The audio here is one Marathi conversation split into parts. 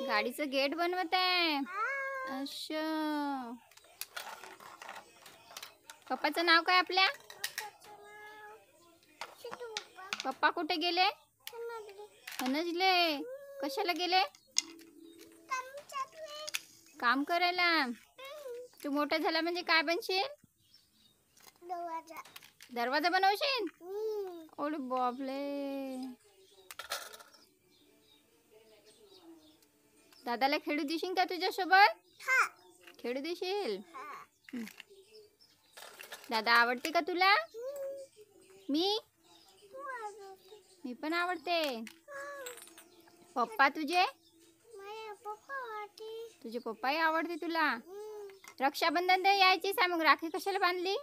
गाडीचं गेट बनवत आहे. अच्छा. पप्पाचं नाव काय आपल्या? पप्पा कुठे गेले? समजले. कशाला गेले? काम करायला. तू मोठा झाला म्हणजे काय बनशील? दरवाजा बनवशील? ओले बापले. दादाला खेळू देशील का तुझ्यासोबत? खेळू देशील? दादा आवडते का तुला? मी पण आवडते. पप्पा तुझे पप्पाही आवडते तुला. रक्षाबंधन ते यायचीच आहे, मग राखी कशाला बांधली?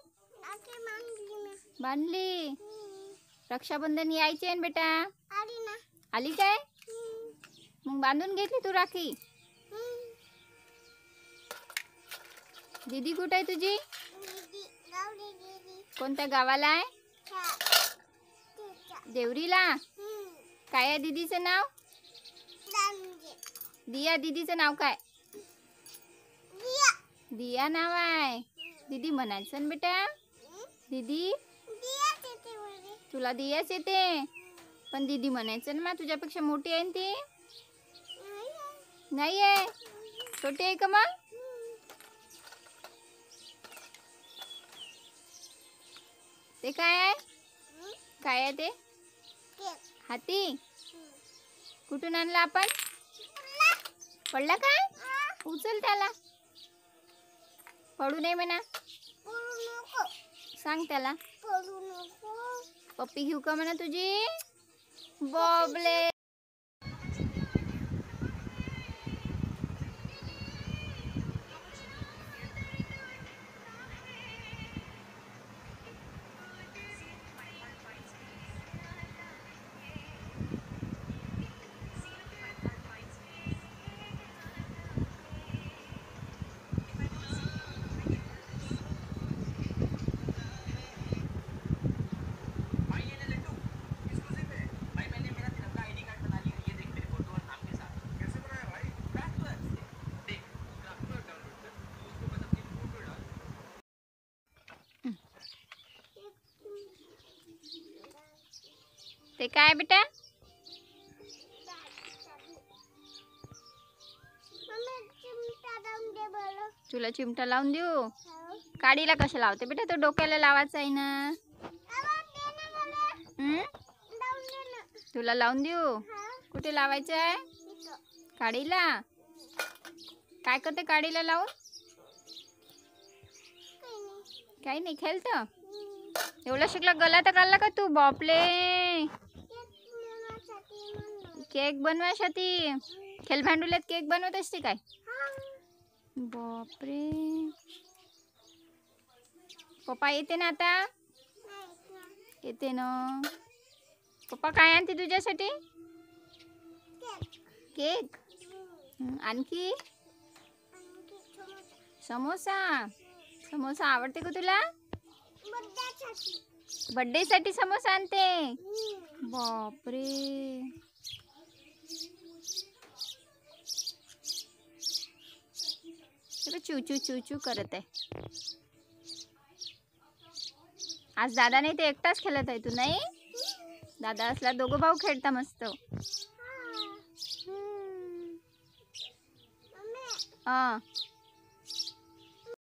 बांधली. रक्षाबंधन यायची आहे बेटा. आली काय? मग बांधून घेतली तू राखी. दीदी कुठे आहे तुझी? कोणत्या गावाला आहे? देवरीला. काय आहे दीदीचं नाव? दिया. दीदीचं नाव काय? दिया नाव आहे. दीदी म्हणायचं ना बेटा. दीदी. तुला दियाच येते, पण दीदी म्हणायचं ना. तुझ्यापेक्षा मोठी आहे ती. नाही आहे, छोटी आहे का मग? ते काय आहे? काय आहे ते? हाती. कुठून आणला आपण? पडला काय? उचल त्याला. पडू नये म्हणा. सांग त्याला. पप्पी घेऊ का म्हणा तुझी? बॉबले. ते काय बेटा? तुला चिमटा लावून देऊ? काडीला कसं लावते बेटा? तो डोक्याला लावायचा आहे ना. तुला लावून देऊ? कुठे लावायचं आहे? काडीला. काय करते काडीला लावून? काही नाही, खेळतं. एवढं शिकला गला तर काढला का तू? बापले. केक बनवायसाठी. खेळ भांडुल्यात केक बनवत असते काय? बापरे. पप्पा येते ना आता? येते ना. पप्पा काय आणते तुझ्यासाठी? केक. आणखी? समोसा. समोसा आवडते का तुला? बर्थडे साठी समोसा आणते. बापरे. चू चू चू चू करत आहे. आज दादा नाही ते एकटाच खेळत आहे. तू नाही? दादा असला दोघं भाऊ खेळता मस्त. हा.